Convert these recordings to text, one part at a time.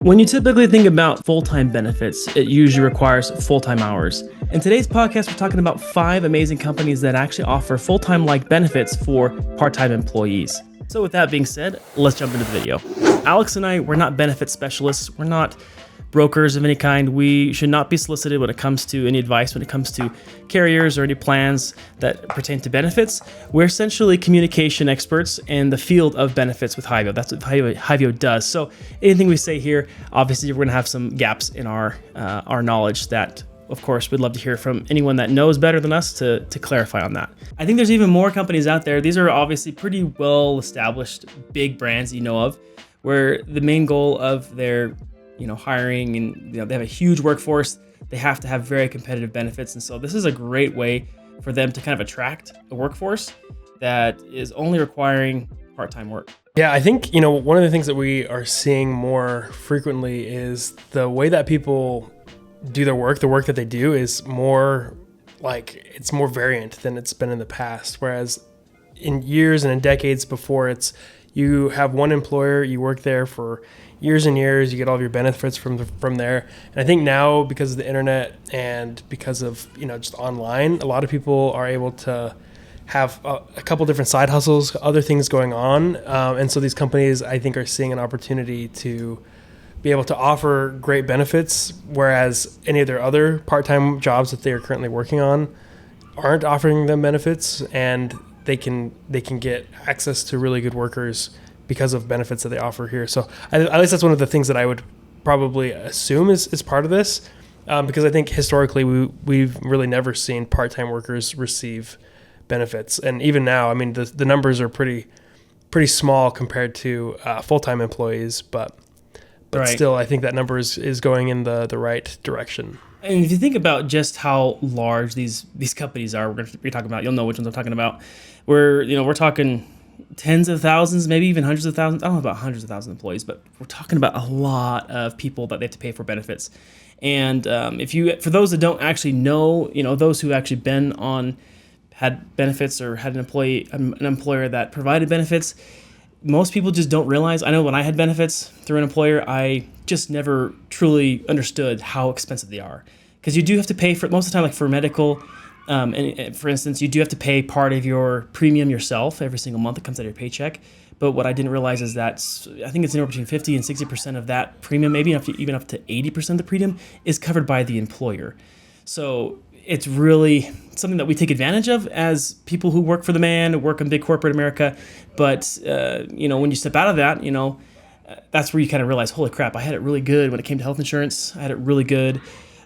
When you typically think about full-time benefits, it usually requires full-time hours. In today's podcast, we're talking about 5 amazing companies that actually offer full-time like benefits for part-time employees. So with that being said, let's jump into the video. Alex and I, we're not benefit specialists. We're not brokers of any kind. We should not be solicited when it comes to any advice, when it comes to carriers or any plans that pertain to benefits. We're essentially communication experts in the field of benefits with Hyvio. That's what Hyvio does. So anything we say here, obviously we're going to have some gaps in our knowledge that, of course, we'd love to hear from anyone that knows better than us to clarify on that. I think there's even more companies out there. These are obviously pretty well-established big brands you know of, where the main goal of their hiring and they have a huge workforce. They have to have very competitive benefits. And so this is a great way for them to kind of attract a workforce that is only requiring part-time work. Yeah, I think, one of the things that we are seeing more frequently is the way that people do their work. The work that they do is more it's more variant than it's been in the past. Whereas in years and in decades before, you have one employer, you work there for years and years, you get all of your benefits from there. And I think now, because of the internet and because of just online, a lot of people are able to have a couple different side hustles, other things going on. And so these companies, I think, are seeing an opportunity to be able to offer great benefits, whereas any of their other part-time jobs that they are currently working on aren't offering them benefits, and they can get access to really good workers because of benefits that they offer here. So at least that's one of the things that I would probably assume is part of this, because I think historically we've really never seen part-time workers receive benefits. And even now, I mean, the numbers are pretty small compared to full-time employees, but right. Still, I think that number is going in the right direction. And if you think about just how large these companies are, we're going to be talking about, you'll know which ones I'm talking about. We're talking tens of thousands, maybe even hundreds of thousands. I don't know about hundreds of thousands of employees, but we're talking about a lot of people that they have to pay for benefits. And for those that don't actually know, those who actually had benefits or had an employer that provided benefits, most people just don't realize. I know when I had benefits through an employer, I just never truly understood how expensive they are. Because you do have to pay for, most of the time, like for medical, and for instance, you do have to pay part of your premium yourself every single month. It comes out of your paycheck. But what I didn't realize is that I think it's anywhere between 50 and 60% of that premium, maybe even up to 80% of the premium, is covered by the employer. So it's really something that we take advantage of as people who work for the man, work in big corporate America. But, when you step out of that, that's where you kind of realize, holy crap, I had it really good when it came to health insurance. I had it really good,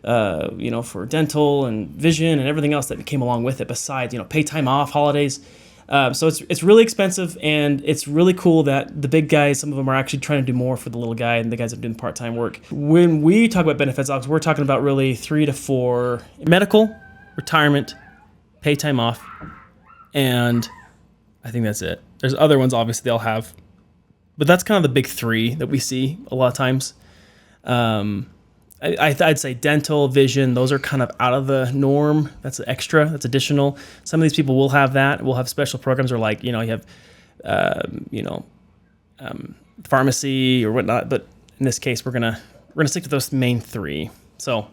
for dental and vision and everything else that came along with it besides, pay time off, holidays. So it's really expensive, and it's really cool that the big guys, some of them are actually trying to do more for the little guy and the guys that are doing part-time work. When we talk about benefits, Alex, we're talking about really 3 to 4: medical, retirement, pay time off, and I think that's it. There's other ones, obviously, they'll have, but that's kind of the big 3 that we see a lot of times. I'd say dental, vision, those are kind of out of the norm. That's extra, that's additional. Some of these people will have that. We'll have special programs, or you have, pharmacy or whatnot. But in this case, we're gonna stick to those main 3. So,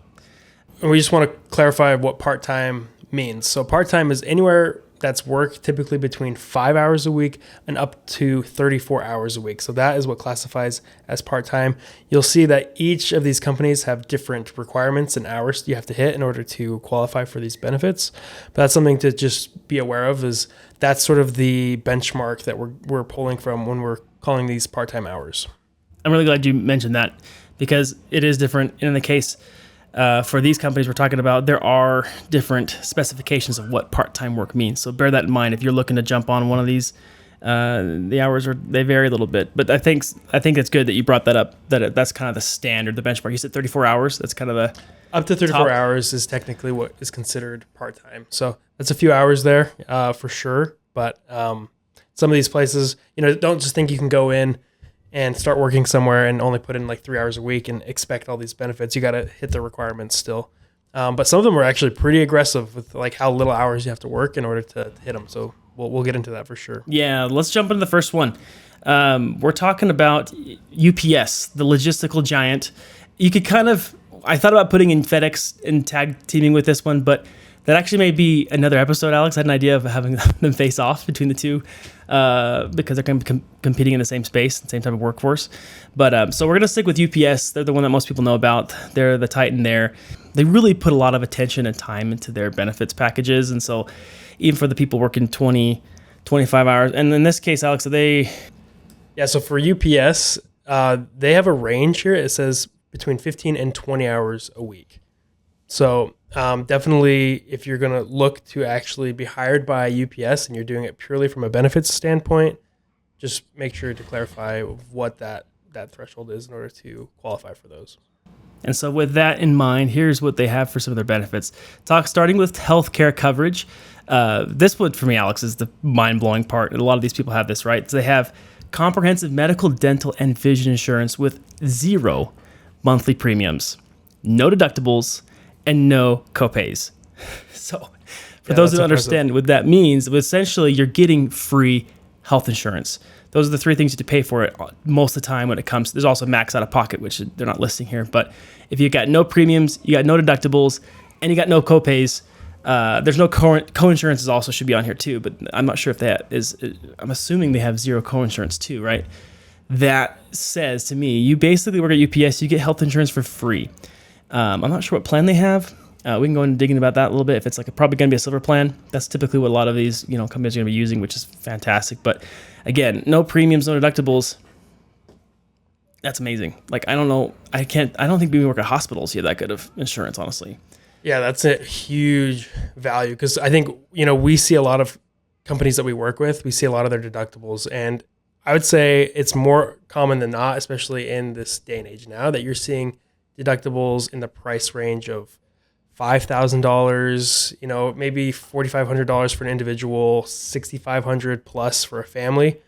we just want to clarify what part-time means. So part-time is anywhere that's work typically between 5 hours a week and up to 34 hours a week. So that is what classifies as part-time. You'll see that each of these companies have different requirements and hours you have to hit in order to qualify for these benefits. But that's something to just be aware of, is that's sort of the benchmark that we're pulling from when we're calling these part-time hours. I'm really glad you mentioned that, because it is different. In the case for these companies we're talking about, there are different specifications of what part-time work means. So bear that in mind if you're looking to jump on one of these. The hours they vary a little bit, but I think it's good that you brought that up. That's kind of the standard, the benchmark. You said 34 hours. That's kind of the up to 34 hours is technically what is considered part-time. So that's a few hours there for sure. But some of these places, don't just think you can go in and start working somewhere and only put in 3 hours a week and expect all these benefits. You got to hit the requirements still. But some of them are actually pretty aggressive with how little hours you have to work in order to hit them. So we'll get into that for sure. Yeah, let's jump into the first one. We're talking about UPS, the logistical giant. You could I thought about putting in FedEx and tag teaming with this one, but that actually may be another episode, Alex. I had an idea of having them face off between the two because they're going to be competing in the same space, the same type of workforce. But so we're going to stick with UPS. They're the one that most people know about. They're the titan there. They really put a lot of attention and time into their benefits packages. And so even for the people working 20, 25 hours, and in this case, Alex, Yeah, so for UPS, they have a range here. It says between 15 and 20 hours a week. So definitely, if you're going to look to actually be hired by UPS and you're doing it purely from a benefits standpoint, just make sure to clarify what that threshold is in order to qualify for those. And so with that in mind, here's what they have for some of their benefits. Starting with healthcare coverage. This one, for me, Alex, is the mind-blowing part. And a lot of these people have this, right? So they have comprehensive medical, dental, and vision insurance with 0 monthly premiums, no deductibles, and no copays. So for those who understand what that means, essentially you're getting free health insurance. Those are the 3 things you have to pay for it most of the time when it comes. There's also max out of pocket, which they're not listing here. But if you got no premiums, you got no deductibles, and you got no copays, there's no co-insurance also should be on here too. But I'm not sure if that is. I'm assuming they have 0 co-insurance too, right? That says to me, you basically work at UPS, you get health insurance for free. I'm not sure what plan they have. We can go and dig in about that a little bit. If it's probably going to be a silver plan, that's typically what a lot of these companies are going to be using, which is fantastic. But again, no premiums, no deductibles. That's amazing. I don't know. I don't think we work at hospitals here that good of insurance, honestly. Yeah, that's a huge value because I think we see a lot of companies that we work with. We see a lot of their deductibles, and I would say it's more common than not, especially in this day and age now, that you're seeing deductibles in the price range of $5,000, maybe $4,500 for an individual, $6,500 plus for a family.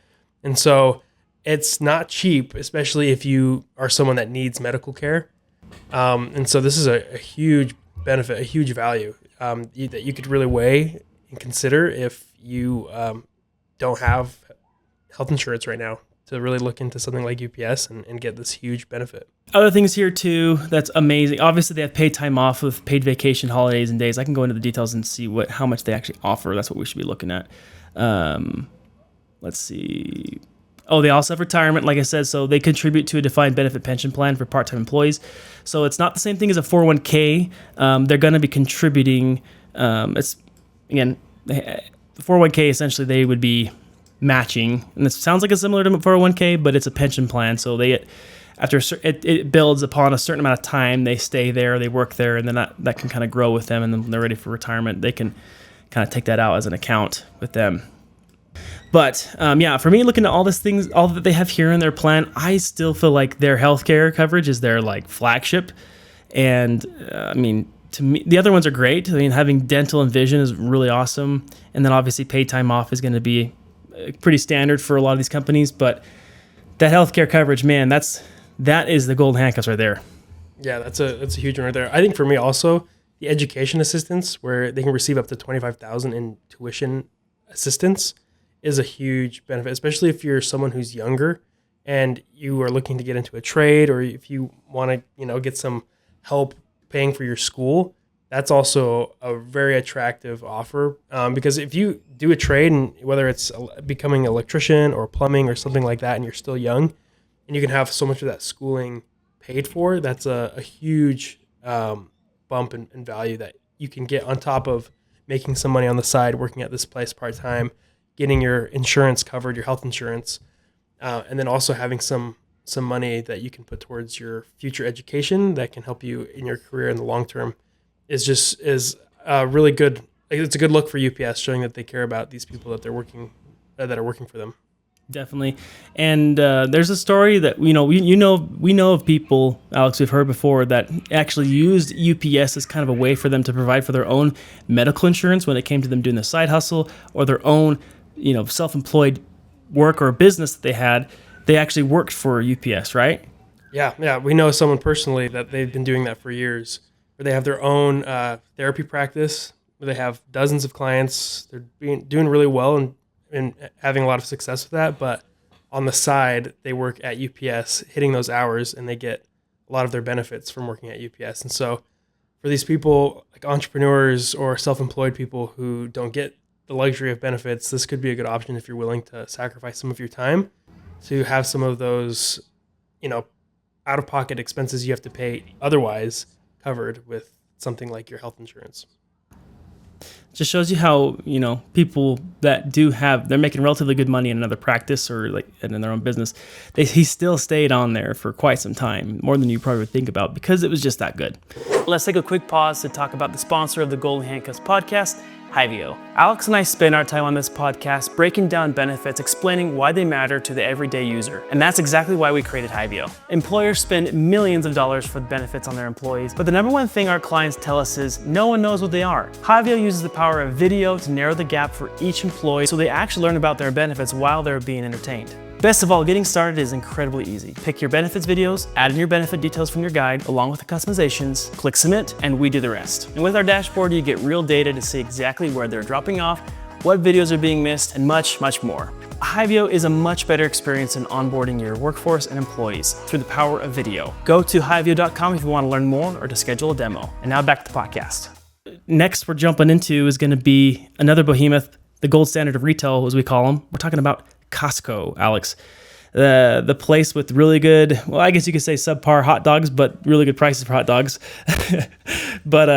And so it's not cheap, especially if you are someone that needs medical care. And so this is a huge benefit, a huge value that you could really weigh and consider if you don't have health insurance right now, to really look into something like UPS and get this huge benefit. Other things here too, that's amazing. Obviously, they have paid time off with paid vacation, holidays, and days. I can go into the details and see how much they actually offer. That's what we should be looking at. Let's see. Oh, they also have retirement, like I said, so they contribute to a defined benefit pension plan for part-time employees. So it's not the same thing as a 401k. They're going to be contributing. The 401k, essentially, they would be matching, and this sounds like it's similar to 401k, but it's a pension plan. So it builds upon a certain amount of time. They stay there, they work there, and then that can kind of grow with them. And then when they're ready for retirement, they can kind of take that out as an account with them. But for me, looking at all that they have here in their plan, I still feel like their healthcare coverage is their flagship. And to me, the other ones are great. Having dental and vision is really awesome. And then obviously paid time off is going to be pretty standard for a lot of these companies. But that healthcare coverage, man, that is the golden handcuffs right there. Yeah, that's a huge one right there. I think for me also, the education assistance, where they can receive up to $25,000 in tuition assistance, is a huge benefit, especially if you're someone who's younger and you are looking to get into a trade, or if you want to, get some help paying for your school. That's also a very attractive offer because if you do a trade, and whether it's becoming an electrician or plumbing or something like that, and you're still young, and you can have so much of that schooling paid for, that's a huge bump in value that you can get on top of making some money on the side, working at this place part-time, getting your insurance covered, your health insurance, and then also having some money that you can put towards your future education that can help you in your career in the long term is really good. It's a good look for UPS, showing that they care about these people that they're working that are working for them. Definitely. And there's a story that we know of people, Alex, we've heard before, that actually used UPS as kind of a way for them to provide for their own medical insurance when it came to them doing the side hustle or their own self-employed work or business that they had. They actually worked for UPS, right? Yeah. We know someone personally that they've been doing that for years, where they have their own therapy practice, where they have dozens of clients. They're doing really well and having a lot of success with that. But on the side, they work at UPS, hitting those hours, and they get a lot of their benefits from working at UPS. And so for these people, like entrepreneurs or self-employed people who don't get the luxury of benefits, this could be a good option if you're willing to sacrifice some of your time to have some of those, out-of-pocket expenses you have to pay otherwise covered with something like your health insurance. Just shows you how, people that they're making relatively good money in another practice or like in their own business. He still stayed on there for quite some time, more than you probably would think about, because it was just that good. Let's take a quick pause to talk about the sponsor of the Golden Handcuffs podcast, Hyvio. Alex and I spend our time on this podcast breaking down benefits, explaining why they matter to the everyday user. And that's exactly why we created Hyvio. Employers spend millions of dollars for benefits on their employees, but the number one thing our clients tell us is no one knows what they are. Hyvio uses the power of video to narrow the gap for each employee so they actually learn about their benefits while they're being entertained. Best of all, getting started is incredibly easy. Pick your benefits videos, add in your benefit details from your guide, along with the customizations, click submit, and we do the rest. And with our dashboard, you get real data to see exactly where they're dropping off, what videos are being missed, and much, much more. Hyvio is a much better experience in onboarding your workforce and employees through the power of video. Go to hyvio.com if you want to learn more or to schedule a demo. And now back to the podcast. Next, we're jumping into is going to be another behemoth, the gold standard of retail, as we call them. We're talking about Costco, Alex. The place with really good, well, I guess you could say subpar hot dogs, but really good prices for hot dogs. But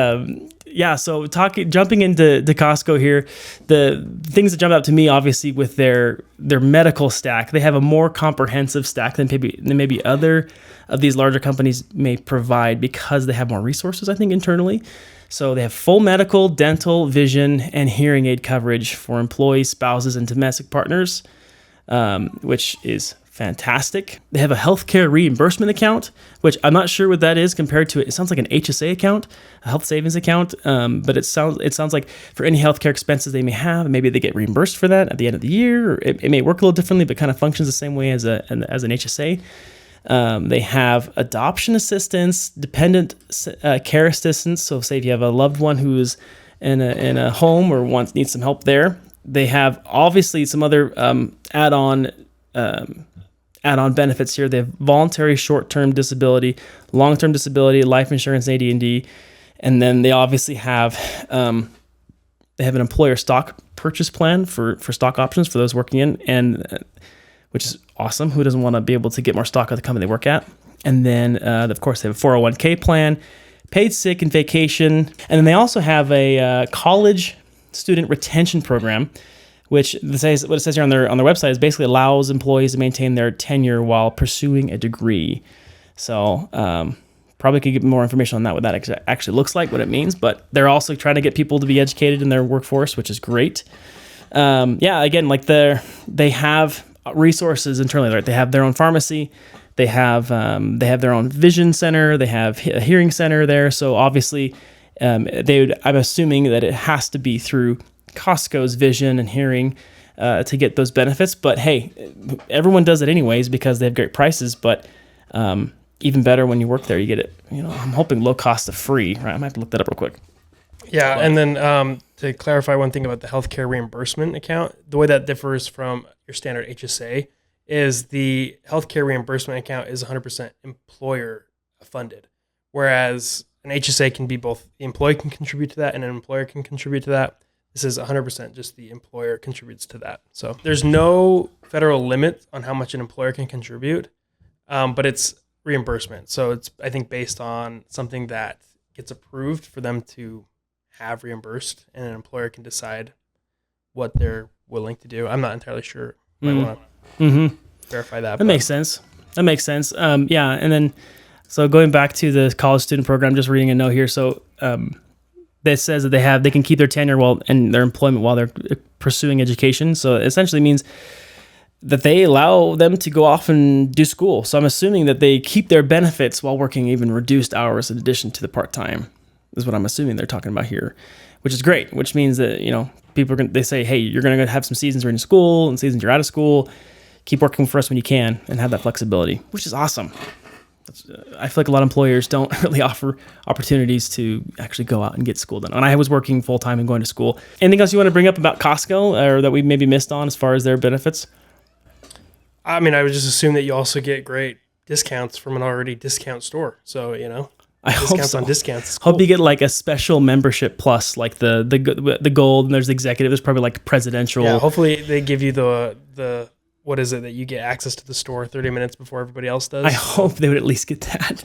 so jumping into Costco here, the things that jump out to me, obviously, with their medical stack, they have a more comprehensive stack than maybe other of these larger companies may provide because they have more resources, I think, internally. So they have full medical, dental, vision, and hearing aid coverage for employees, spouses, and domestic partners, which is fantastic. They have a healthcare reimbursement account, which I'm not sure what that is compared to it. It sounds like an HSA account, a health savings account, but it sounds like for any healthcare expenses they may have, maybe they get reimbursed for that at the end of the year. Or it may work a little differently, but kind of functions the same way as an HSA. They have adoption assistance, dependent care assistance. So say if you have a loved one who's in a home or needs some help there. They have obviously some other add-on benefits here. They have voluntary short-term disability, long-term disability, life insurance, AD&D, and then they obviously have an employer stock purchase plan for stock options for those working in, and which is awesome. Who doesn't want to be able to get more stock of the company they work at? And then of course they have a 401k plan, paid sick and vacation, and then they also have a college student retention program, which what it says here on their website is basically allows employees to maintain their tenure while pursuing a degree. So probably could get more information on that, what that actually looks like, what it means. But they're also trying to get people to be educated in their workforce, which is great. Again, like they have resources internally, right? They have their own pharmacy. They have their own vision center. They have a hearing center there. So obviously, I'm assuming that it has to be through Costco's vision and hearing to get those benefits. But hey, everyone does it anyways because they have great prices. But even better when you work there, you get it. I'm hoping low cost of free. Right? I might have to look that up real quick. Yeah, and then to clarify one thing about the healthcare reimbursement account, the way that differs from your standard HSA is the healthcare reimbursement account is 100% employer funded, whereas an HSA can be both the employee can contribute to that and an employer can contribute to that. This is 100% just the employer contributes to that. So there's no federal limit on how much an employer can contribute, but it's reimbursement. So it's, I think, based on something that gets approved for them to have reimbursed, and an employer can decide what they're willing to do. I'm not entirely sure. I want to verify that. That makes sense. And then so going back to the college student program, just reading a note here. So that says that they can keep their tenure and their employment while they're pursuing education. So it essentially means that they allow them to go off and do school. So I'm assuming that they keep their benefits while working even reduced hours in addition to the part-time, is what I'm assuming they're talking about here, which is great, which means that, people they say, hey, you're going to have some seasons where you're in school and seasons you're out of school. Keep working for us when you can and have that flexibility, which is awesome. I feel like a lot of employers don't really offer opportunities to actually go out and get school done. And I was working full-time and going to school. Anything else you want to bring up about Costco or that we maybe missed on as far as their benefits? I mean, I would just assume that you also get great discounts from an already discount store. So, I hope discounts so. on discounts. Hope you get like a special membership plus, like the gold, and there's the executive. There's probably like presidential. Yeah, hopefully they give you the what is it that you get access to the store 30 minutes before everybody else does. I hope they would at least get that.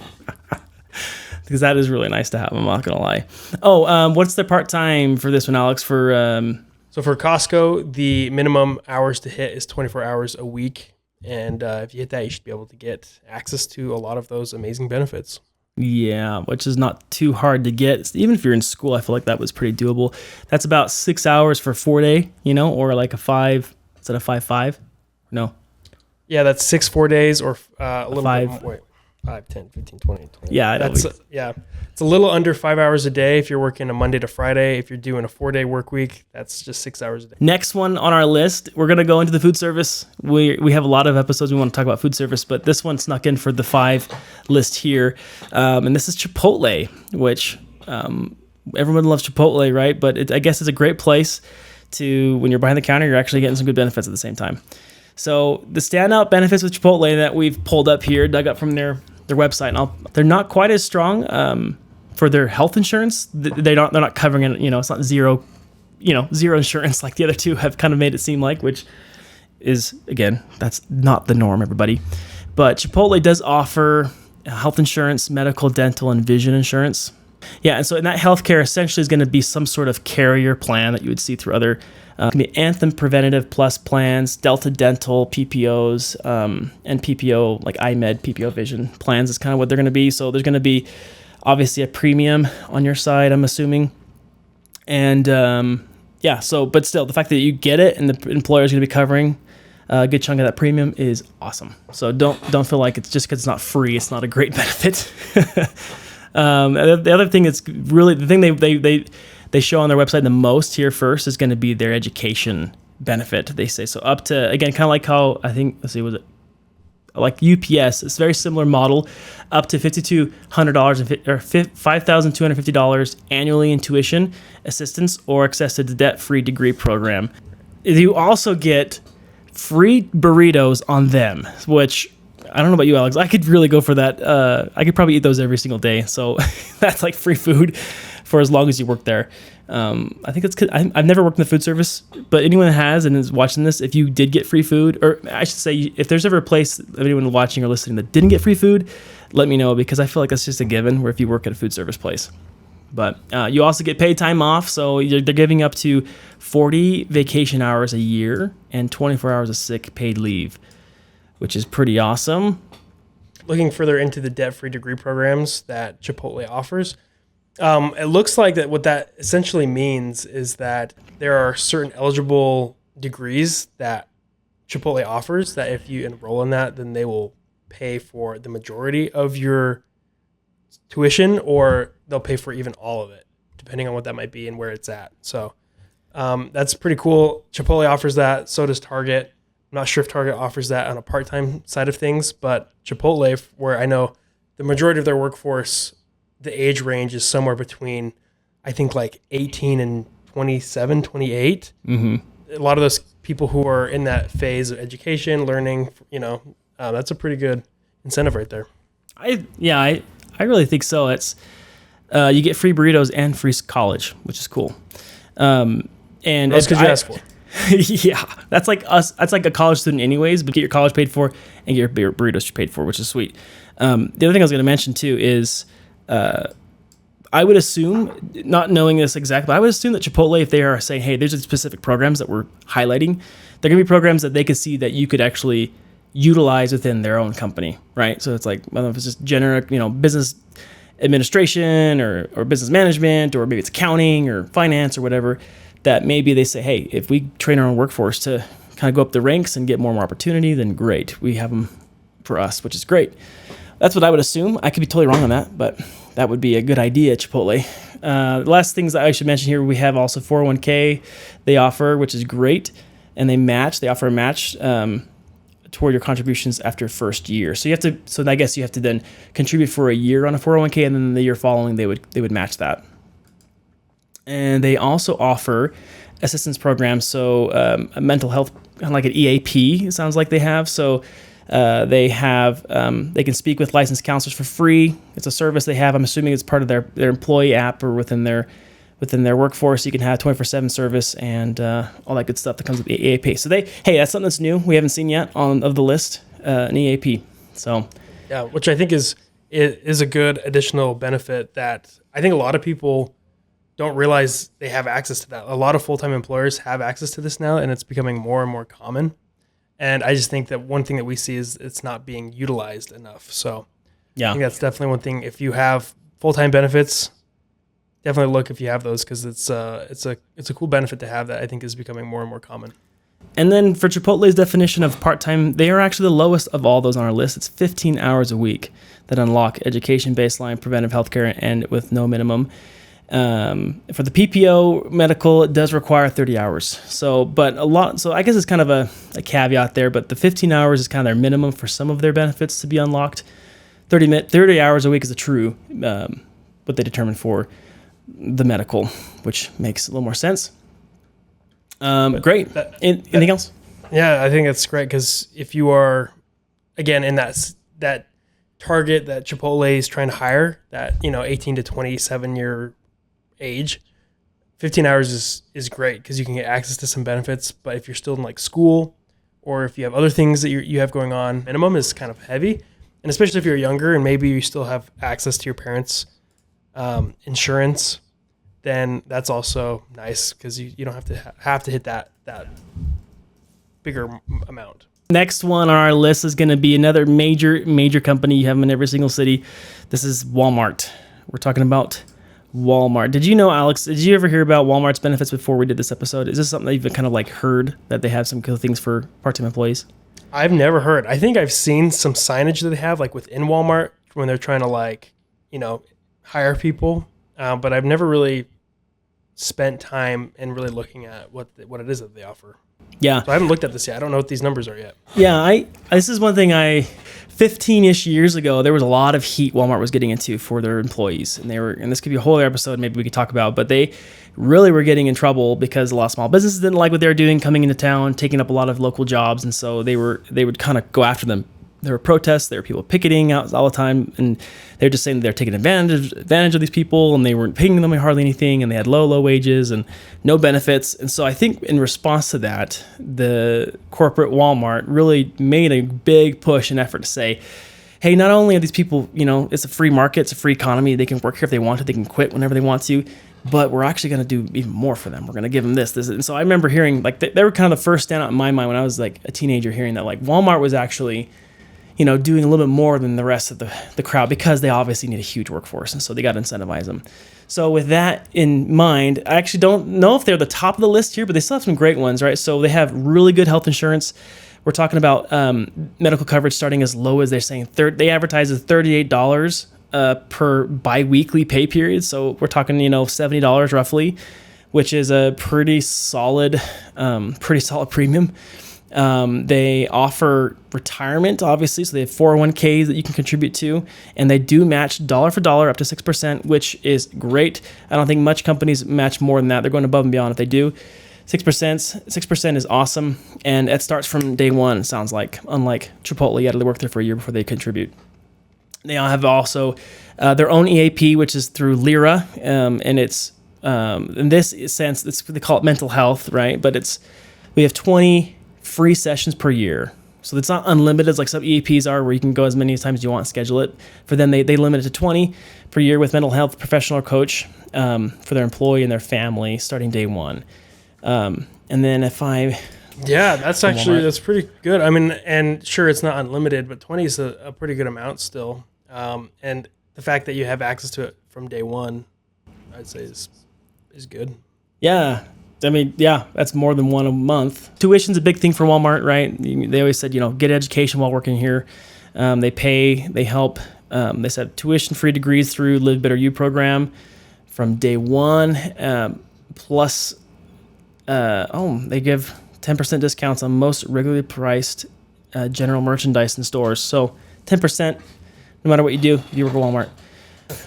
Because that is really nice to have. I'm not gonna lie. Oh, what's the part time for this one, Alex? So for Costco, the minimum hours to hit is 24 hours a week, and if you hit that, you should be able to get access to a lot of those amazing benefits. Yeah, which is not too hard to get. Even if you're in school, I feel like that was pretty doable. That's about 6 hours for 4 day, or like a 5. Is that a 5-5? No. Yeah, that's 6 4 days or a little 5. bit more. 5, 10, 15, 20. Yeah, it's a little under 5 hours a day if you're working a Monday to Friday. If you're doing a 4-day work week, that's just 6 hours a day. Next one on our list, we're gonna go into the food service. We have a lot of episodes we want to talk about food service, but this one snuck in for the 5 list here, and this is Chipotle, which everyone loves Chipotle, right? But I guess it's a great place to, when you're behind the counter, you're actually getting some good benefits at the same time. So the standout benefits with Chipotle that we've pulled up here, dug up from their website, and they're not quite as strong for their health insurance. They're not covering it. It's not zero insurance like the other two have kind of made it seem like, which is, again, that's not the norm, everybody. But Chipotle does offer health insurance, medical, dental, and vision insurance. Yeah, and so in that healthcare essentially is going to be some sort of carrier plan that you would see through other. It can be Anthem Preventative Plus plans, Delta Dental PPOs, and PPO, like iMed PPO Vision plans is kind of what they're going to be. So there's going to be obviously a premium on your side, I'm assuming. And but still, the fact that you get it and the employer is going to be covering a good chunk of that premium is awesome. So don't feel like it's just because it's not free, it's not a great benefit. The other thing that's really the thing they show on their website the most here first is going to be their education benefit. They say so up to, again, kind of like how I think, let's see, was it like UPS? It's a very similar model, up to $5,250 or $5,250 annually in tuition assistance or access to the debt-free degree program. You also get free burritos on them, which I don't know about you, Alex. I could really go for that. I could probably eat those every single day. So that's like free food for as long as you work there. I think it's. I've never worked in the food service, but anyone that has and is watching this, if you did get free food, or I should say, if there's ever a place, anyone watching or listening that didn't get free food, let me know, because I feel like that's just a given where if you work at a food service place. But you also get paid time off, so they're giving up to 40 vacation hours a year and 24 hours of sick paid leave, which is pretty awesome. Looking further into the debt-free degree programs that Chipotle offers, it looks like that what that essentially means is that there are certain eligible degrees that Chipotle offers that if you enroll in that, then they will pay for the majority of your tuition, or they'll pay for even all of it, depending on what that might be and where it's at. So that's pretty cool. Chipotle offers that. So does Target. I'm not sure if Target offers that on a part-time side of things, but Chipotle, where I know the majority of their workforce, the age range is somewhere between, I think, like 18 and 27, 28. Mm-hmm. A lot of those people who are in that phase of education, learning, that's a pretty good incentive right there. I really think so. It's you get free burritos and free college, which is cool. And that's because you asked for. Yeah, that's like us. That's like a college student, anyways. But get your college paid for and get your burritos paid for, which is sweet. The other thing I was going to mention too is, I would assume, not knowing this exactly, but I would assume that Chipotle, if they are saying, "Hey, there's specific programs that we're highlighting," they're going to be programs that they could see that you could actually utilize within their own company, right? So it's like, I don't know if it's just generic, business administration or business management, or maybe it's accounting or finance or whatever, that maybe they say, hey, if we train our own workforce to kind of go up the ranks and get more and more opportunity, then great. We have them for us, which is great. That's what I would assume. I could be totally wrong on that, but that would be a good idea, Chipotle. The last things that I should mention here, we have also 401k they offer, which is great. And they offer a match toward your contributions after first year. So I guess you have to then contribute for a year on a 401k, and then the year following they would match that. And they also offer assistance programs. So a mental health, kind of like an EAP, it sounds like they have. So they can speak with licensed counselors for free. It's a service they have. I'm assuming it's part of their employee app or within their workforce. You can have 24/7 service and all that good stuff that comes with the EAP. So that's something that's new. We haven't seen yet of the list, an EAP. So yeah, which I think is a good additional benefit that I think a lot of people don't realize they have access to that. A lot of full-time employers have access to this now, and it's becoming more and more common. And I just think that one thing that we see is it's not being utilized enough. So I think that's definitely one thing. If you have full-time benefits, definitely look if you have those, because it's a cool benefit to have that I think is becoming more and more common. And then for Chipotle's definition of part-time, they are actually the lowest of all those on our list. It's 15 hours a week that unlock education, baseline, preventive healthcare, and with no minimum. For the PPO medical, it does require 30 hours. So I guess it's kind of a caveat there, but the 15 hours is kind of their minimum for some of their benefits to be unlocked. 30 hours a week is the true, what they determine for the medical, which makes a little more sense. Great. Anything else? Yeah, I think that's great, because if you are, again, in that target that Chipotle is trying to hire, that 18 to 27 year age, 15 hours is great, because you can get access to some benefits. But if you're still in like school, or if you have other things that you have going on, minimum is kind of heavy. And especially if you're younger and maybe you still have access to your parents' insurance, then that's also nice, because you don't have to hit that bigger amount. Next one on our list is going to be another major company. You have them in every single city. This is Walmart. We're talking about Walmart. Did you know, Alex, did you ever hear about Walmart's benefits before we did this episode? Is this something that you've kind of like heard, that they have some cool things for part-time employees? I've never heard. I think I've seen some signage that they have like within Walmart when they're trying to hire people. But I've never really spent time in really looking at what it is that they offer. Yeah. So I haven't looked at this yet. I don't know what these numbers are yet. Yeah, this is one thing 15-ish years ago, there was a lot of heat Walmart was getting into for their employees. And this could be a whole other episode maybe we could talk about, but they really were getting in trouble because a lot of small businesses didn't like what they were doing, coming into town, taking up a lot of local jobs. And so they would kind of go after them. There were protests, there were people picketing out all the time, and they're just saying they're taking advantage of these people, and they weren't paying them hardly anything, and they had low wages and no benefits. And so I think in response to that, the corporate Walmart really made a big push and effort to say, hey, not only are these people, it's a free market, it's a free economy, they can work here if they want to, they can quit whenever they want to, but we're actually going to do even more for them. We're going to give them this. And so I remember hearing, like, they were kind of the first standout in my mind when I was like a teenager, hearing that like Walmart was actually doing a little bit more than the rest of the crowd, because they obviously need a huge workforce. And so they got to incentivize them. So with that in mind, I actually don't know if they're the top of the list here, but they still have some great ones, right? So they have really good health insurance. We're talking about medical coverage starting as low as they're saying. They advertise as $38 per biweekly pay period. So we're talking, $70 roughly, which is a pretty solid premium. They offer retirement, obviously, so they have 401ks that you can contribute to, and they do match dollar for dollar up to 6%, which is great. I don't think much companies match more than that. They're going above and beyond if they do. 6% is awesome, and it starts from day one, it sounds like. Unlike Chipotle, you had to work there for a year before they contribute. They have also their own EAP, which is through Lyra, and it's in this sense, they call it mental health, right? But we have 20 free sessions per year. So it's not unlimited like some EAPs are, where you can go as many times as you want and schedule it. For them, they limit it to 20 per year with mental health professional or coach for their employee and their family starting day one. And then that's pretty good. I mean, and sure, it's not unlimited, but 20 is a pretty good amount still. And the fact that you have access to it from day one, I'd say is good. Yeah. I mean, yeah, that's more than one a month. Tuition's a big thing for Walmart, right? They always said, get education while working here. They help. They said tuition-free degrees through Live Better You program from day one. Plus, they give 10% discounts on most regularly priced general merchandise in stores. So 10%, no matter what you do, if you work at Walmart.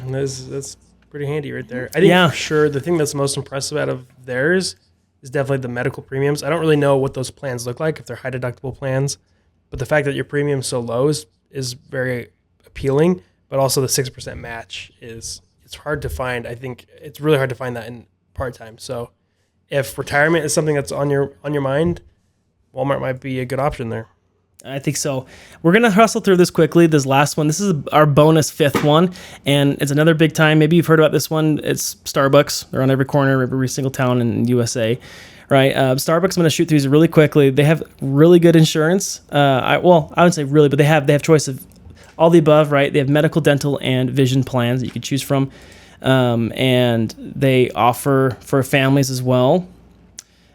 And that's pretty handy right there. I think for sure the thing that's most impressive out of theirs is definitely the medical premiums. I don't really know what those plans look like, if they're high deductible plans, but the fact that your premium is so low is very appealing. But also the 6% match it's hard to find. I think it's really hard to find that in part-time. So if retirement is something that's on your mind, Walmart might be a good option there. I think so. We're going to hustle through this quickly. This last one, this is our bonus fifth one, and it's another big time. Maybe you've heard about this one. It's Starbucks. They're on every corner, every single town in the USA, right? Starbucks, I'm going to shoot through these really quickly. They have really good insurance. I wouldn't say really, but they have choice of all the above, right? They have medical, dental, and vision plans that you can choose from, and they offer for families as well.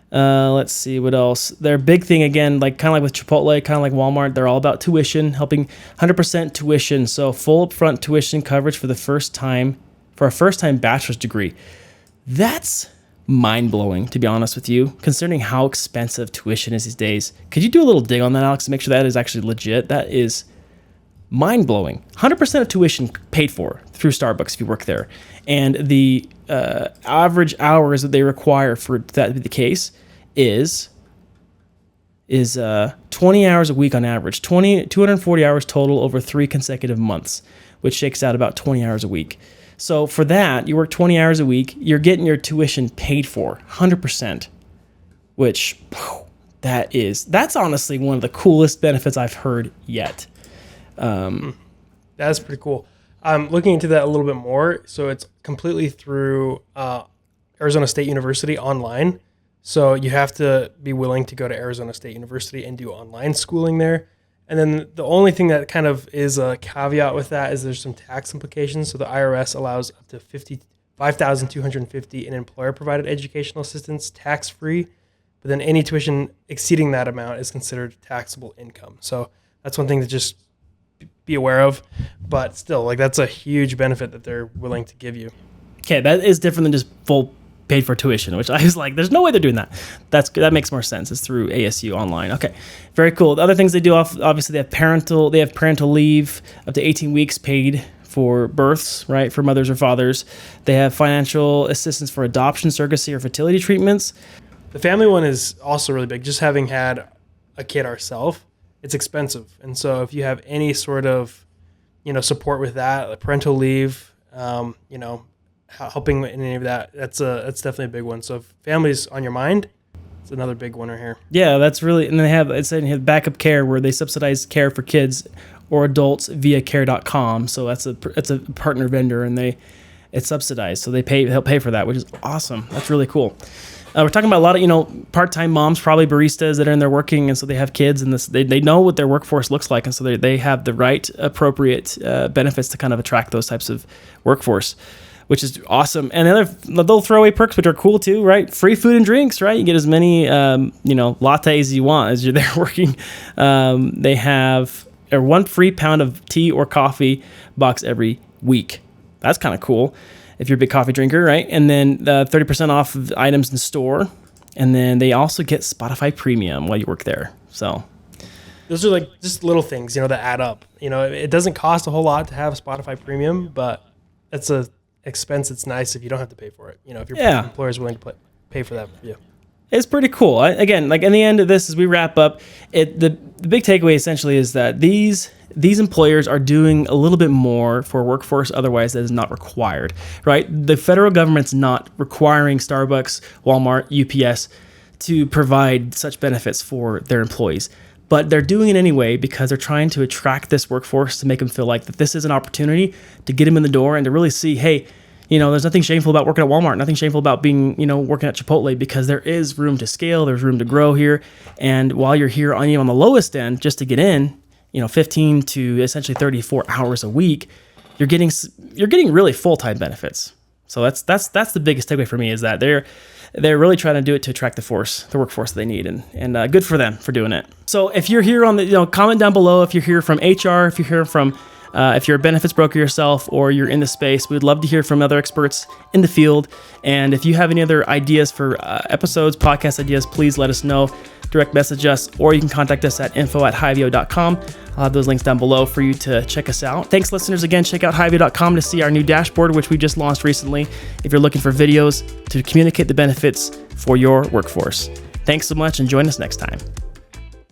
Let's see what else. Their big thing, again, like kind of like with Chipotle, kind of like Walmart, they're all about tuition, helping 100% tuition. So full upfront tuition coverage for a first-time bachelor's degree. That's mind-blowing, to be honest with you, considering how expensive tuition is these days. Could you do a little dig on that, Alex, to make sure that is actually legit? That is mind-blowing. 100% of tuition paid for through Starbucks if you work there. And the average hours that they require for that to be the case is 20 hours a week on average, 240 hours total over 3 consecutive months, which shakes out about 20 hours a week. So for that, you work 20 hours a week, you're getting your tuition paid for 100%, which that's honestly one of the coolest benefits I've heard yet. That's pretty cool. I'm looking into that a little bit more. So it's completely through Arizona State University online. So you have to be willing to go to Arizona State University and do online schooling there. And then the only thing that kind of is a caveat with that is there's some tax implications. So the IRS allows up to $5,250 in employer-provided educational assistance tax-free. But then any tuition exceeding that amount is considered taxable income. So that's one thing to just be aware of, but still, like, that's a huge benefit that they're willing to give you. Okay, that is different than just full paid for tuition, which I was like, there's no way they're doing that. That makes more sense. It's through ASU online. Okay, very cool. The other things they do, obviously, they have parental leave up to 18 weeks paid for births, right, for mothers or fathers. They have financial assistance for adoption, surrogacy, or fertility treatments. The family one is also really big. Just having had a kid ourselves, it's expensive. And so if you have any sort of, support with that, like parental leave, helping in any of that, that's definitely a big one. So if family's on your mind, it's another big one right here. Yeah, that's really, and they have backup care where they subsidize care for kids or adults via care.com. So it's a partner vendor, and it's subsidized. So they'll pay for that, which is awesome. That's really cool. We're talking about a lot of, part-time moms, probably baristas that are in there working, and so they have kids, and they know what their workforce looks like, and so they have the right appropriate benefits to kind of attract those types of workforce, which is awesome. And they'll throw away perks, which are cool too, right? Free food and drinks, right? You get as many lattes as you want as you're there working. They have 1 free pound of tea or coffee box every week. That's kind of cool if you're a big coffee drinker, right? And then 30% off of items in store. And then they also get Spotify Premium while you work there. So those are like just little things, that add up. It doesn't cost a whole lot to have Spotify Premium, but it's a expense. It's nice if you don't have to pay for it. If your employer is willing to pay for that for you. It's pretty cool. Again, like in the end of this, as we wrap up, the big takeaway essentially is that these employers are doing a little bit more for a workforce otherwise that is not required, right? The federal government's not requiring Starbucks, Walmart, UPS to provide such benefits for their employees, but they're doing it anyway because they're trying to attract this workforce to make them feel like that this is an opportunity to get them in the door and to really see, hey, there's nothing shameful about working at Walmart, nothing shameful about being, working at Chipotle, because there is room to scale, there's room to grow here. And while you're here on the lowest end, just to get in, 15 to essentially 34 hours a week, you're getting really full-time benefits. So that's the biggest takeaway for me, is that they're really trying to do it to attract the workforce that they need, and good for them for doing it. So if you're here on the, comment down below if you're here from HR, if you're here from if you're a benefits broker yourself or you're in the space. We'd love to hear from other experts in the field. And if you have any other ideas for episodes, podcast ideas, please let us know. Direct message us, or you can contact us at info@hyvio.com. I'll have those links down below for you to check us out. Thanks, listeners. Again, check out Hy-Vee.com to see our new dashboard, which we just launched recently, if you're looking for videos to communicate the benefits for your workforce. Thanks so much, and join us next time.